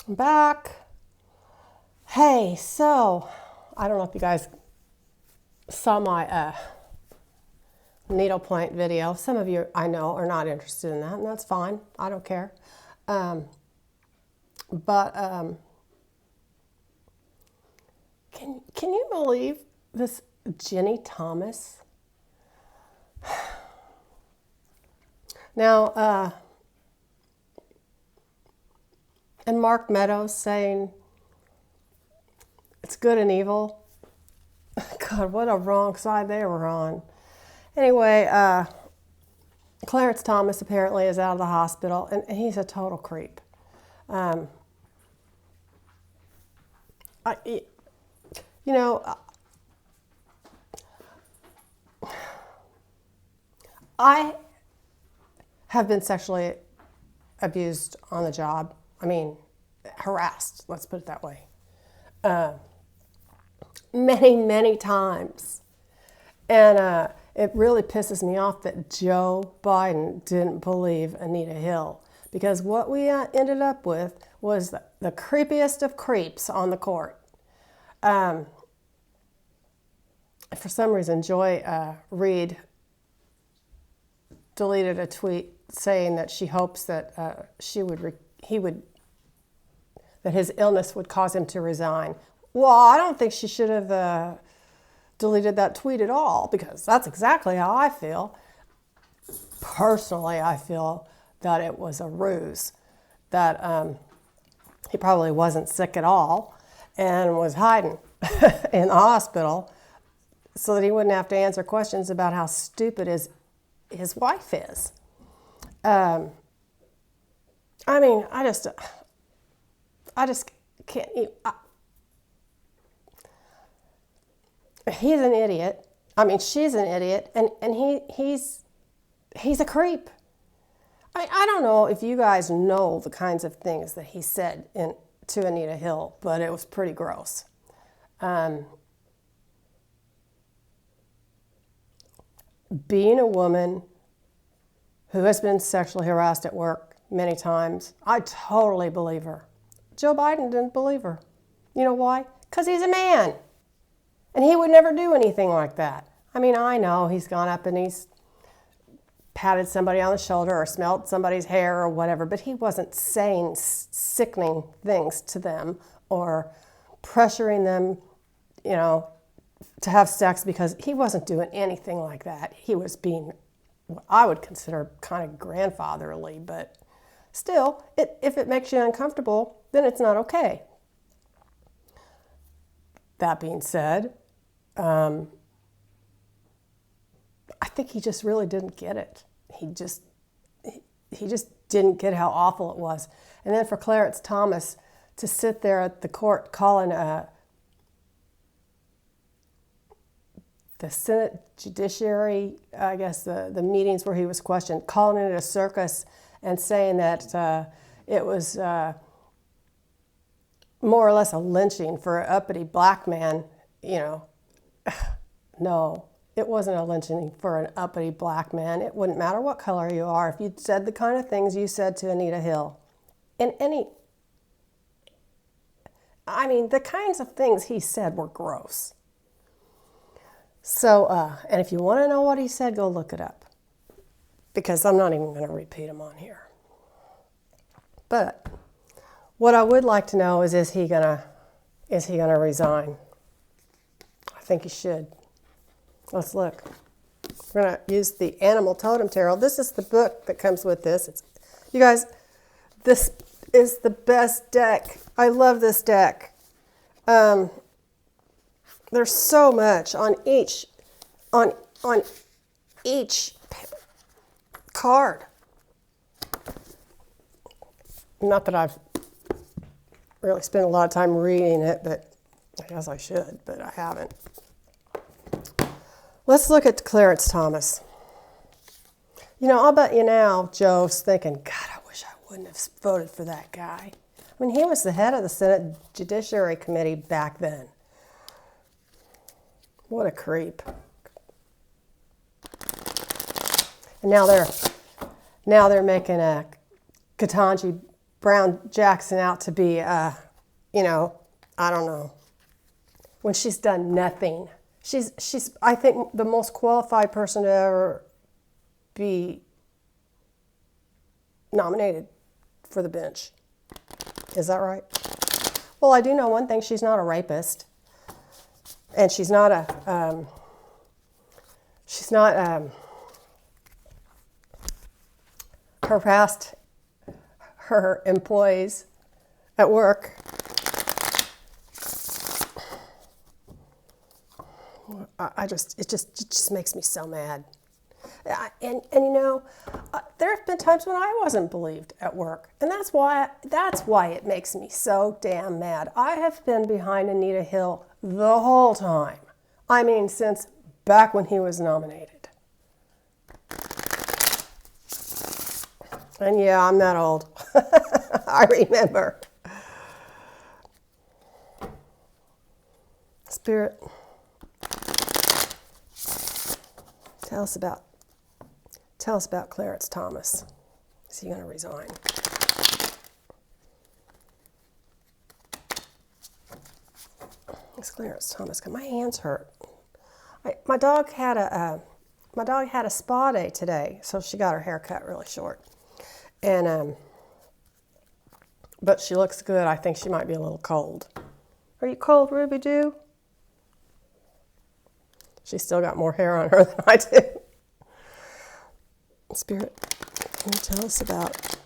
I'm back. Hey, so I don't know if you guys saw my needlepoint video. Some of you I know are not interested in that, and that's fine. I don't care. But can you believe this Jenny Thomas? Now, and Mark Meadows saying it's good and evil. God, what a wrong side they were on. Anyway, Clarence Thomas apparently is out of the hospital, and he's a total creep. I have been sexually abused on the job. I mean, harassed, let's put it that way. Many, many times. And it really pisses me off that Joe Biden didn't believe Anita Hill, because what we ended up with was the creepiest of creeps on the court. For some reason, Joy Reid deleted a tweet saying that she hopes that that his illness would cause him to resign. Well, I don't think she should have deleted that tweet at all, because that's exactly how I feel. Personally, I feel that it was a ruse, that he probably wasn't sick at all and was hiding in the hospital so that he wouldn't have to answer questions about how stupid his wife is. I mean, I just can't. He's an idiot. I mean, she's an idiot, and he's a creep. I don't know if you guys know the kinds of things that he said to Anita Hill, but it was pretty gross. Being a woman who has been sexually harassed at work many times, I totally believe her. Joe Biden didn't believe her. You know why? Because he's a man. And he would never do anything like that. I mean, I know he's gone up and he's patted somebody on the shoulder or smelled somebody's hair or whatever, but he wasn't saying sickening things to them or pressuring them, to have sex, because he wasn't doing anything like that. He was being what I would consider kind of grandfatherly, but still, if it makes you uncomfortable, then it's not okay. That being said, I think he just really didn't get it. He just didn't get how awful it was. And then for Clarence Thomas to sit there at the court calling the Senate Judiciary, I guess the meetings where he was questioned, calling it a circus and saying that it was more or less a lynching for an uppity black man, No, it wasn't a lynching for an uppity black man. It wouldn't matter what color you are. If you'd said the kind of things you said to Anita Hill, the kinds of things he said were gross. So, and if you want to know what he said, go look it up, because I'm not even going to repeat them on here. But what I would like to know is he gonna resign? I think he should. Let's look. We're going to use the Animal Totem Tarot. This is the book that comes with this. You guys, this is the best deck. I love this deck. There's so much on each card. Not that I've really spent a lot of time reading it, but I guess I should, but I haven't. Let's look at Clarence Thomas. I'll bet you now Joe's thinking, God, I wish I wouldn't have voted for that guy. I mean, he was the head of the Senate Judiciary Committee back then. What a creep. And now they're making a Ketanji Brown Jackson out to be, you know, I don't know, when she's done nothing. She's I think, the most qualified person to ever be nominated for the bench. Is that right? Well, I do know one thing. She's not a rapist. And she's not harassed her employees at work. It just makes me so mad. And you know, there have been times when I wasn't believed at work, and that's why it makes me so damn mad. I have been behind Anita Hill the whole time. I mean, since back when he was nominated. And yeah, I'm that old. I remember. Spirit, tell us about Clarence Thomas. Is he going to resign? It's Clarence Thomas. My hands hurt. My dog had a spa day today, so she got her hair cut really short. And but she looks good. I think she might be a little cold. Are you cold, Ruby Doo? She's still got more hair on her than I do. Spirit, can you tell us about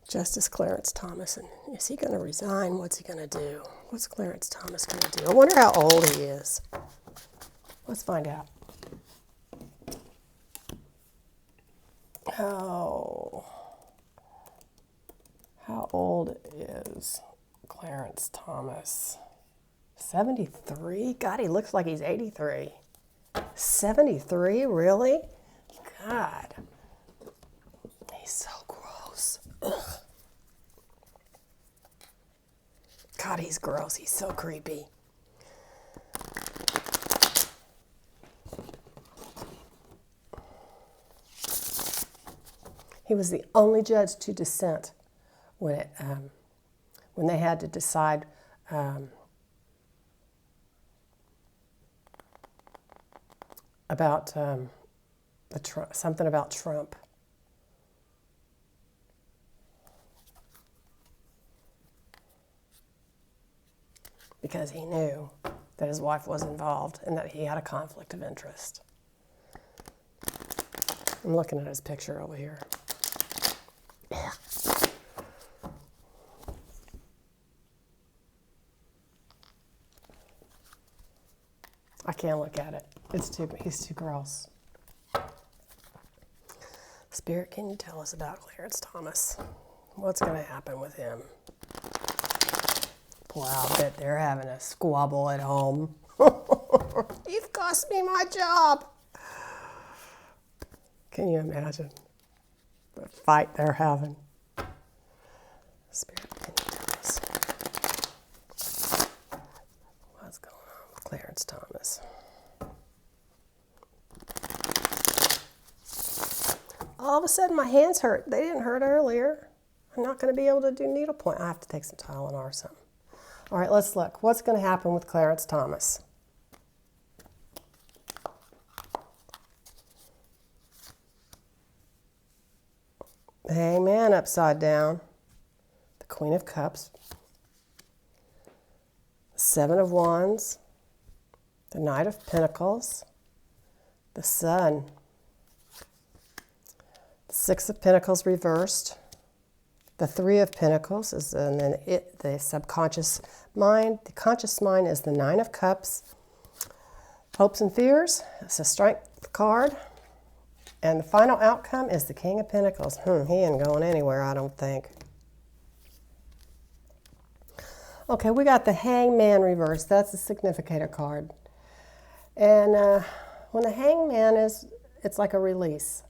Justice Clarence Thomas? And is he going to resign? What's he going to do? What's Clarence Thomas going to do? I wonder how old he is. Let's find out. How old is Clarence Thomas? 73? God, he looks like he's 83. 73? Really? God. He's so gross. Ugh. God, he's gross. He's so creepy. He was the only judge to dissent when they had to decide about something about Trump. Because he knew that his wife was involved and that he had a conflict of interest. I'm looking at his picture over here. Yeah. I can't look at it. He's too gross. Spirit, can you tell us about Clarence Thomas? What's going to happen with him? Well, I'll bet they're having a squabble at home. You've cost me my job. Can you imagine the fight they're having? Spirit, can you tell us what's going on with Clarence Thomas? All of a sudden, my hands hurt. They didn't hurt earlier. I'm not going to be able to do needlepoint. I have to take some Tylenol or something. All right, let's look. What's going to happen with Clarence Thomas? The Hangman upside down. The Queen of Cups. The Seven of Wands. The Knight of Pentacles. The Sun. The Six of Pentacles reversed. The Three of Pentacles is the subconscious mind. The conscious mind is the Nine of Cups. Hopes and fears. It's a strength card. And the final outcome is the King of Pentacles. He ain't going anywhere, I don't think. Okay, we got the Hangman Reverse. That's the significator card. And when the Hangman is, it's like a release.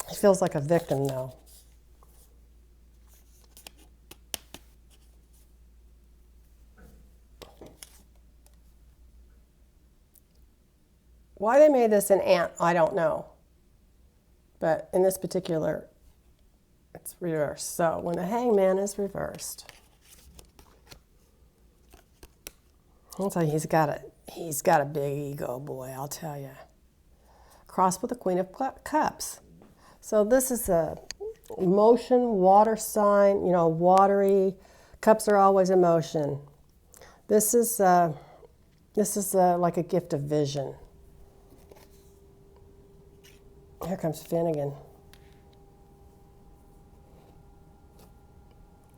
He feels like a victim, though. Why they made this an ant, I don't know. But in this particular, it's reversed. So when the Hangman is reversed, I'll tell you, he's got a big ego, boy, I'll tell you. Crossed with the Queen of Cups. So this is a motion, water sign, you know, watery. Cups are always emotion. This is like a gift of vision. Here comes Finnegan.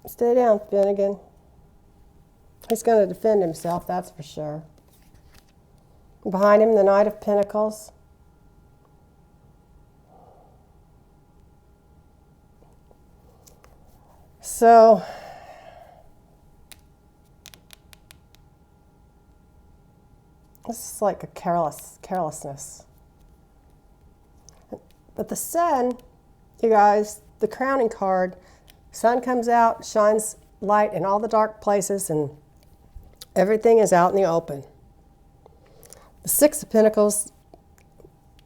Stay down, Finnegan. He's going to defend himself, that's for sure. Behind him, the Knight of Pentacles. So, this is like a carelessness. But the sun, you guys, the crowning card, sun comes out, shines light in all the dark places, and everything is out in the open. The Six of Pentacles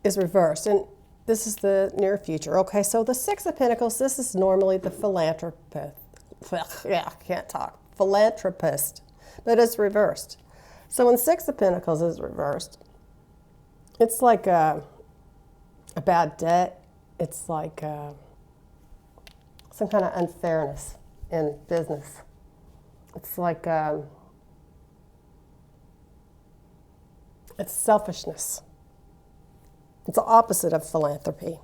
is reversed, and this is the near future. Okay, so the Six of Pentacles, this is normally the philanthropist. Yeah, can't talk. Philanthropist, but it's reversed. So when Six of Pentacles is reversed, it's like a bad debt. It's like some kind of unfairness in business. It's like it's selfishness. It's the opposite of philanthropy.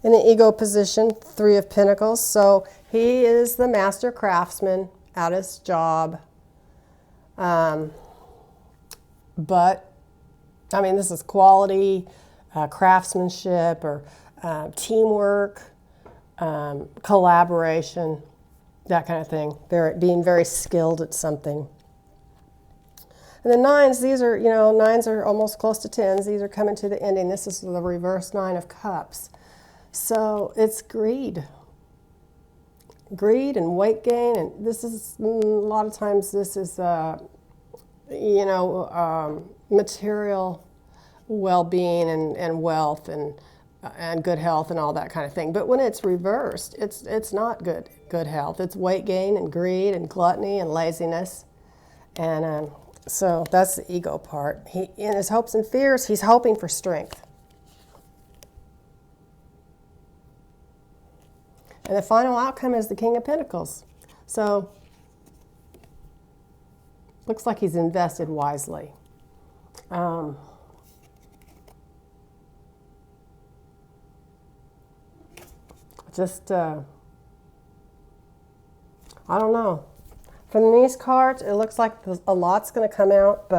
In the ego position, Three of Pentacles. So he is the master craftsman at his job. But, I mean, this is quality, craftsmanship, or teamwork, collaboration, that kind of thing. Being very skilled at something. And the nines, these are, you know, nines are almost close to tens. These are coming to the ending. This is the reverse Nine of Cups. So it's greed. Greed and weight gain. And this is, a lot of times, this is, you know, material well-being and wealth and good health and all that kind of thing. But when it's reversed, it's not good health. It's weight gain and greed and gluttony and laziness. And so that's the ego part. In his hopes and fears, he's hoping for strength. And the final outcome is the King of Pentacles. So looks like he's invested wisely. I don't know. From these cards, it looks like a lot's going to come out,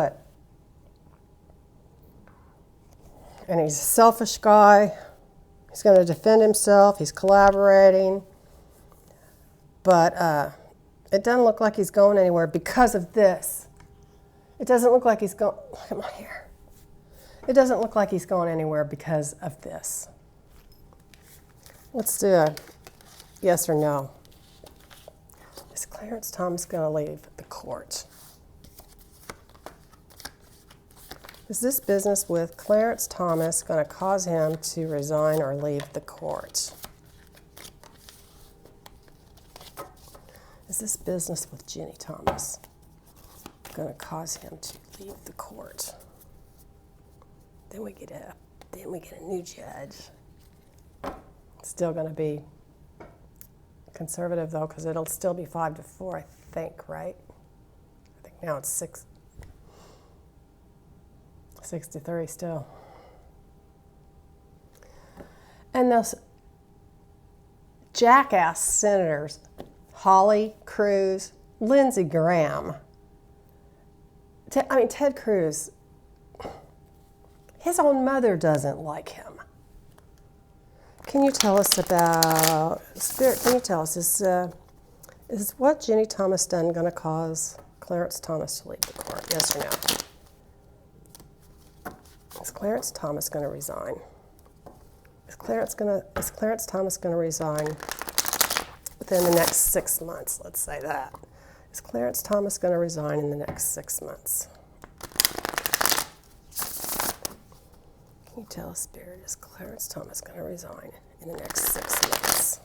and he's a selfish guy. He's going to defend himself. He's collaborating. But it doesn't look like he's going anywhere because of this. It doesn't look like he's going, look at my hair. It doesn't look like he's going anywhere because of this. Let's do a yes or no. Is Clarence Thomas going to leave the court? Is this business with Clarence Thomas going to cause him to resign or leave the court? Is this business with Ginny Thomas going to cause him to leave the court? Then we get a new judge. Still going to be conservative though, because it'll still be 5-4, I think, right? I think now it's 6-3 still. And those jackass senators, Holly, Cruz, Lindsey Graham. Ted Cruz, his own mother doesn't like him. Can you tell us about, Spirit, can you tell us, is what Ginny Thomas done going to cause Clarence Thomas to leave the court? Yes or no? Is Clarence Thomas going to resign? Is Clarence Thomas going to resign within the next 6 months? Let's say that. Is Clarence Thomas going to resign in the next 6 months? Can you tell Spirit, is Clarence Thomas going to resign in the next 6 months?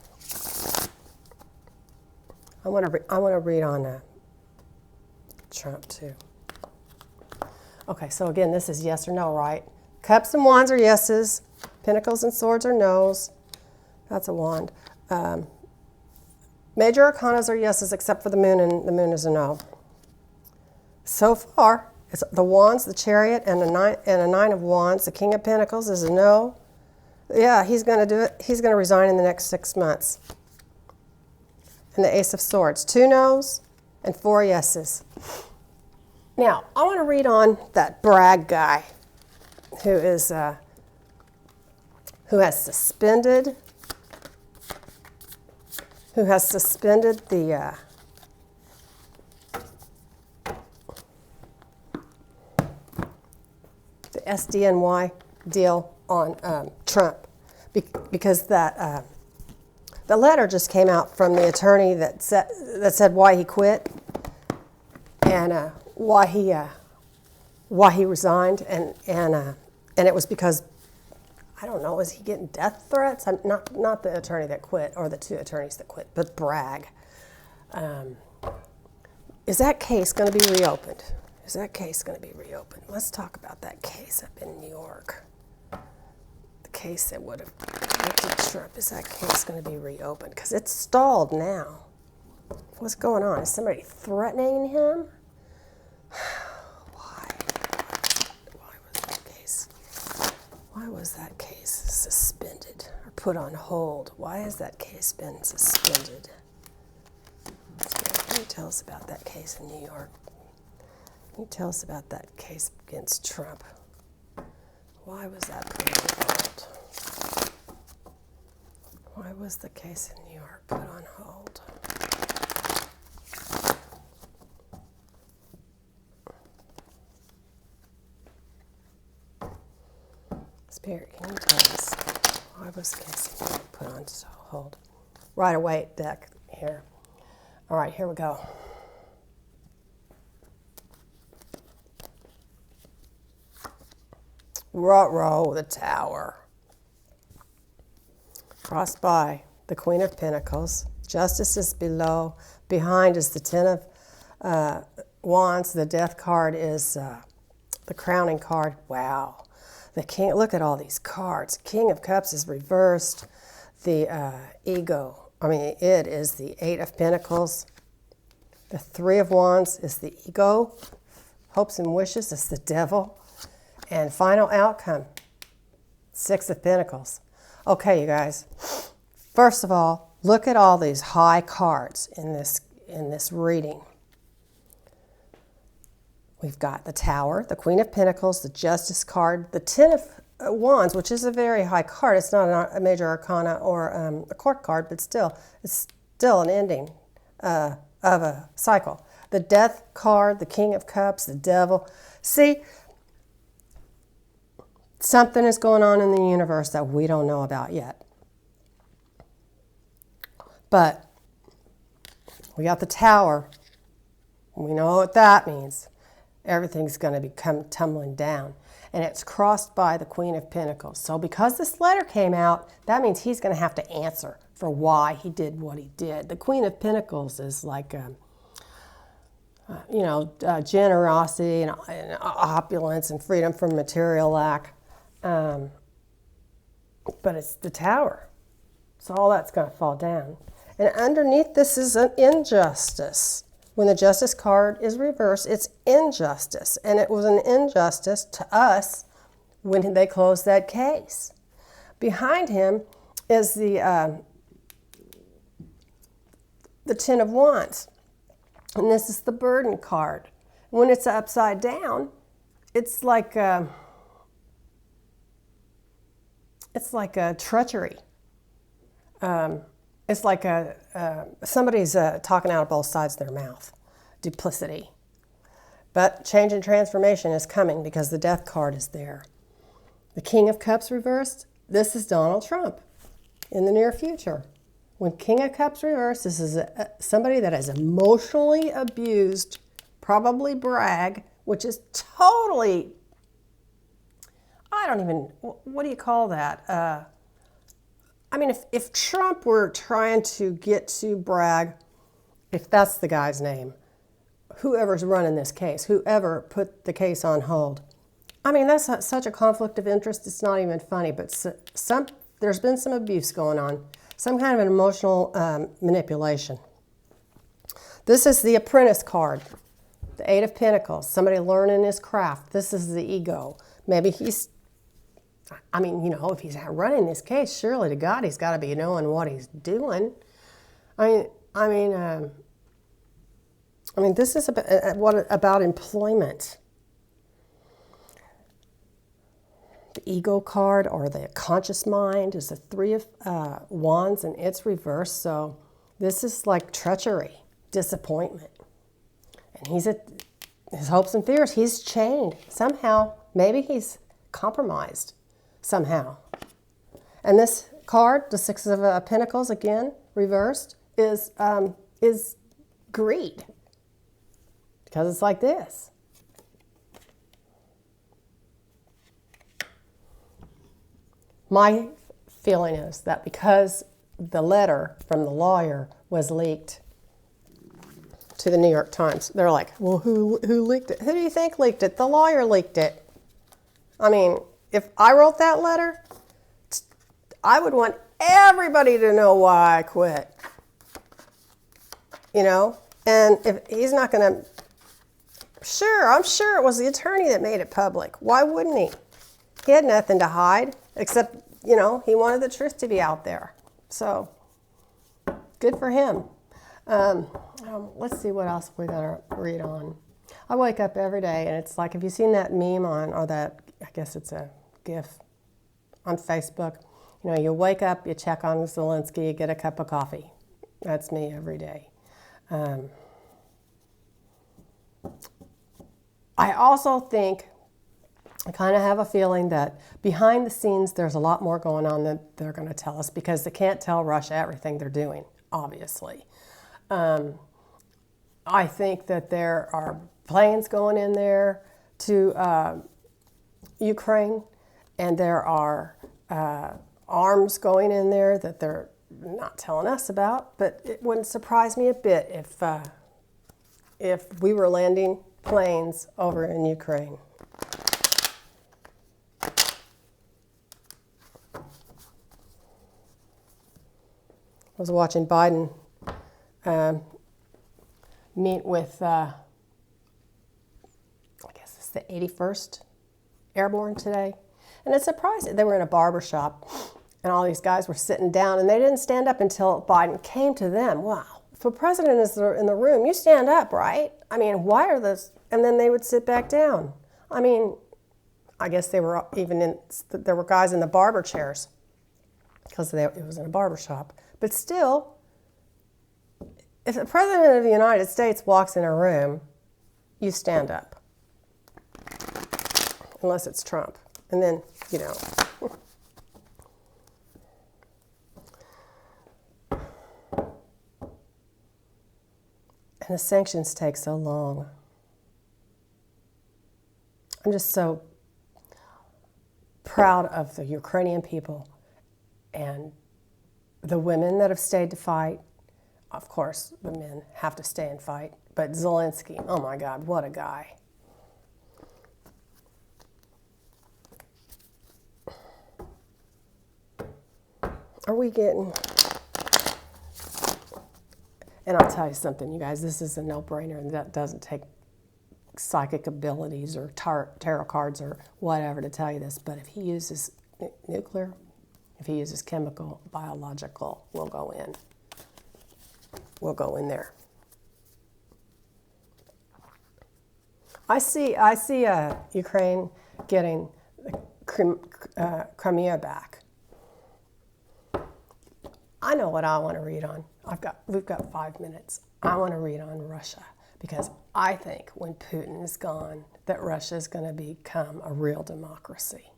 I want to read on Trump too. Okay, so again, this is yes or no, right? Cups and wands are yeses. Pentacles and swords are no's. That's a wand. Major arcanas are yeses except for the moon, and the moon is a no. So far, it's the wands, the chariot, and a nine of wands. The king of pentacles is a no. Yeah, he's going to do it. He's going to resign in the next 6 months. And the ace of swords. 2 no's and 4 yeses. Now, I want to read on that brag guy who has suspended the SDNY deal on Trump, because that the letter just came out from the attorney that said why he quit and why he resigned, and it was because, I don't know, is he getting death threats? Not the attorney that quit, or the 2 attorneys that quit, but Bragg. Is that case going to be reopened? Is that case going to be reopened? Let's talk about that case up in New York. The case that would have convicted Trump. Is that case going to be reopened? Because it's stalled now. What's going on? Is somebody threatening him? Why was that case suspended or put on hold? Why has that case been suspended? Can you tell us about that case in New York? Can you tell us about that case against Trump? Why was that put on hold? Why was the case in New York put on hold? Spirit, can you tell us why was the case put on hold? Right away, deck here. All right, here we go. Ruh-roh, the Tower. Crossed by the Queen of Pentacles. Justice is below. Behind is the 10 of Wands. The Death card is the Crowning card. Wow. The King, look at all these cards. King of Cups is reversed. The it is the 8 of Pentacles. The 3 of Wands is the ego. Hopes and wishes is the Devil. And final outcome, 6 of Pentacles. Okay, you guys. First of all, look at all these high cards in this reading. We've got the Tower, the Queen of Pentacles, the Justice card, the 10 of Wands, which is a very high card. It's not a major arcana or a court card, but still, it's still an ending of a cycle. The Death card, the King of Cups, the Devil. See, something is going on in the universe that we don't know about yet. But we got the Tower. We know what that means. Everything's going to come tumbling down. And it's crossed by the Queen of Pentacles. So because this letter came out, that means he's going to have to answer for why he did what he did. The Queen of Pentacles is like, generosity and opulence and freedom from material lack. But it's the Tower. So all that's going to fall down. And underneath this is an injustice. When the Justice card is reversed, it's injustice. And it was an injustice to us when they closed that case. Behind him is the 10 of Wands. And this is the Burden card. When it's upside down, it's like a treachery. It's like somebody's talking out of both sides of their mouth. Duplicity. But change and transformation is coming because the Death card is there. The King of Cups reversed, this is Donald Trump in the near future. When King of Cups reversed, this is somebody that has emotionally abused, probably Bragg, which is totally, I don't even, what do you call that? I mean, if Trump were trying to get to brag, if that's the guy's name, whoever's running this case, whoever put the case on hold, I mean, that's such a conflict of interest, it's not even funny, but there's been some abuse going on, some kind of an emotional manipulation. This is the Apprentice card, the Eight of Pentacles, somebody learning his craft. This is the ego. Maybe he's, I mean, you know, if he's running this case, surely to God, he's got to be knowing what he's doing. I mean, this is about employment. The ego card, or the conscious mind, is the Three of Wands, and it's reversed. So this is like treachery, disappointment. And his hopes and fears, he's chained. Somehow, maybe he's compromised. Somehow. And this card, the Six of Pentacles, again, reversed, is greed. Because it's like this. My feeling is that because the letter from the lawyer was leaked to the New York Times, they're like, well, who leaked it? Who do you think leaked it? The lawyer leaked it. I mean, if I wrote that letter, I would want everybody to know why I quit. You know? And if he's not going to... Sure, I'm sure it was the attorney that made it public. Why wouldn't he? He had nothing to hide, except, you know, he wanted the truth to be out there. So, good for him. Let's see what else we're going to read on. I wake up every day, and it's like, have you seen that meme or that, I guess it's a GIF on Facebook? You know, you wake up, you check on Zelensky, you get a cup of coffee. That's me every day. I also think, I kind of have a feeling that behind the scenes there's a lot more going on than they're going to tell us, because they can't tell Russia everything they're doing, obviously. I think that there are planes going in there to Ukraine, and there are arms going in there that they're not telling us about, but it wouldn't surprise me a bit if we were landing planes over in Ukraine. I was watching Biden meet with, I guess it's the 81st Airborne today. And it's surprising. They were in a barber shop, and all these guys were sitting down, and they didn't stand up until Biden came to them. Wow. If a president is in the room, you stand up, right? I mean, why are those? And then they would sit back down. I mean, I guess they were there were guys in the barber chairs because it was in a barber shop. But still, if the president of the United States walks in a room, you stand up. Unless it's Trump. And then, you know. And the sanctions take so long. I'm just so proud of the Ukrainian people and the women that have stayed to fight. Of course, the men have to stay and fight. But Zelensky, oh my God, what a guy. Are we getting... And I'll tell you something, you guys, this is a no-brainer, and that doesn't take psychic abilities or tarot cards or whatever to tell you this, but if he uses nuclear, if he uses chemical, biological, we'll go in. We'll go in there. I see Ukraine getting Crimea back. I know what I want to read on. We've got 5 minutes. I want to read on Russia, because I think when Putin is gone, that Russia is going to become a real democracy.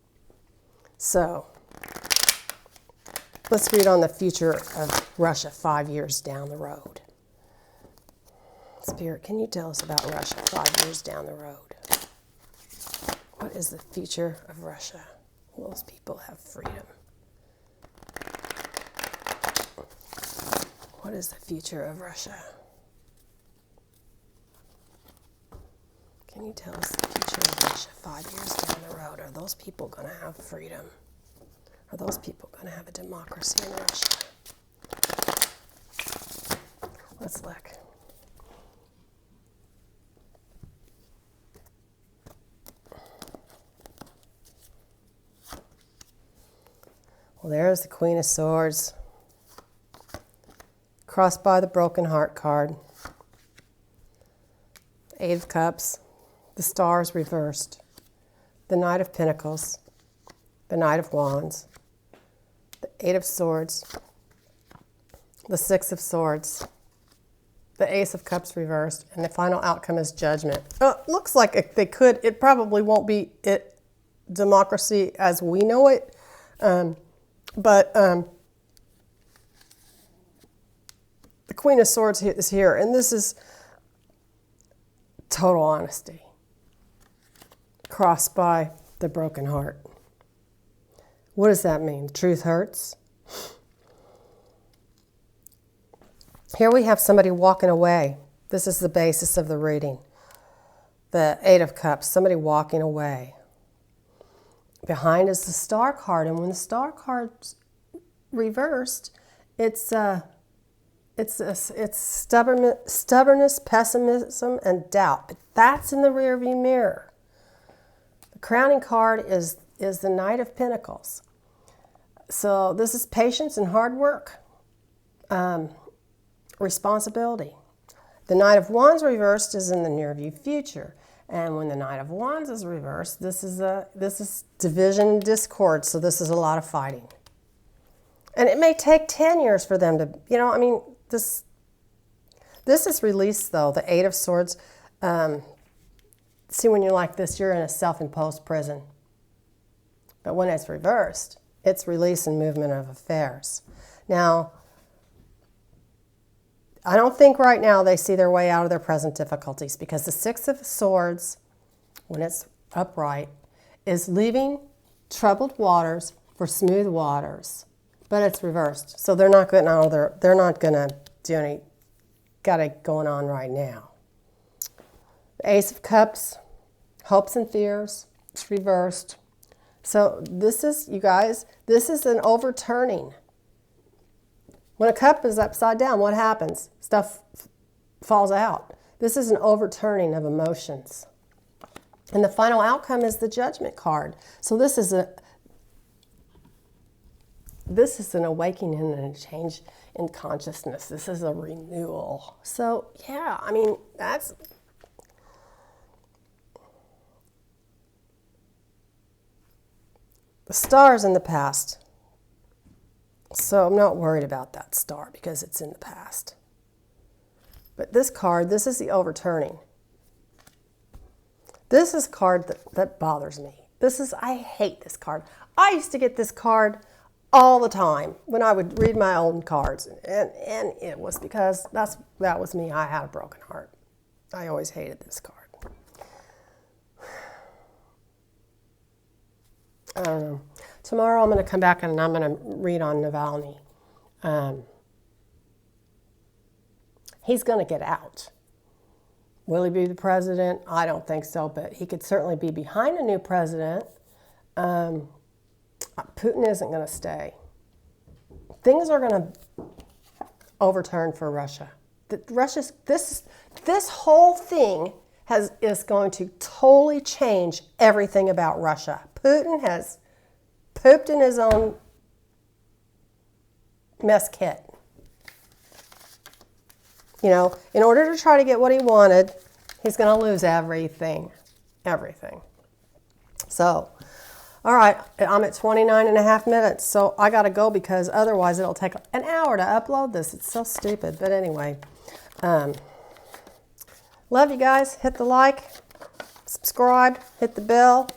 So let's read on the future of Russia 5 years down the road. Spirit, can you tell us about Russia 5 years down the road? What is the future of Russia? Will those people have freedom? What is the future of Russia? Can you tell us the future of Russia 5 years down the road? Are those people going to have freedom? Are those people going to have a democracy in Russia? Let's look. Well, there's the Queen of Swords. Crossed by the Broken Heart card. Eight of Cups. The Stars reversed. The Knight of Pentacles. The Knight of Wands. The Eight of Swords. The Six of Swords. The Ace of Cups reversed. And the final outcome is Judgment. Looks like they could. It probably won't be democracy as we know it. But the Queen of Swords is here, and this is total honesty, crossed by the broken heart. What does that mean? The truth hurts? Here we have somebody walking away. This is the basis of the reading. The Eight of Cups, somebody walking away. Behind is the Star card, and when the Star card's reversed, it's stubbornness, pessimism, and doubt. But that's in the rearview mirror. The crowning card is the Knight of Pentacles. So this is patience and hard work, responsibility. The Knight of Wands reversed is in the near view future. And when the Knight of Wands is reversed, this is division, discord, so this is a lot of fighting. And it may take 10 years for them to, this is release, though, the Eight of Swords. See, when you're like this, you're in a self-imposed prison. But when it's reversed, it's release and movement of affairs. Now, I don't think right now they see their way out of their present difficulties, because the Six of Swords, when it's upright, is leaving troubled waters for smooth waters, but it's reversed. So they're not going to do any got it going on right now. The Ace of Cups, hopes and fears, it's reversed. So this is, you guys, this is an overturning. When a cup is upside down, what happens? Stuff falls out. This is an overturning of emotions. And the final outcome is the Judgment card. So this is an awakening and a change in consciousness. This is a renewal. So yeah, that's... The Star's in the past. So I'm not worried about that star because it's in the past. But this card, this is the overturning. This is a card that bothers me. I hate this card. I used to get this card all the time when I would read my own cards. And it was because that was me. I had a broken heart. I always hated this card. I don't know. Tomorrow I'm going to come back and I'm going to read on Navalny. He's going to get out. Will he be the president? I don't think so, but he could certainly be behind a new president. Putin isn't going to stay. Things are going to overturn for Russia. This whole thing is going to totally change everything about Russia. Putin has pooped in his own mess kit. In order to try to get what he wanted, he's going to lose everything. Everything. So, all right, I'm at 29 and a half minutes, so I got to go because otherwise it'll take an hour to upload this. It's so stupid, but anyway. Love you guys. Hit the like, subscribe, hit the bell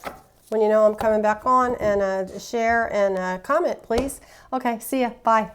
when you know I'm coming back on, and share and comment, please. Okay, see ya. Bye.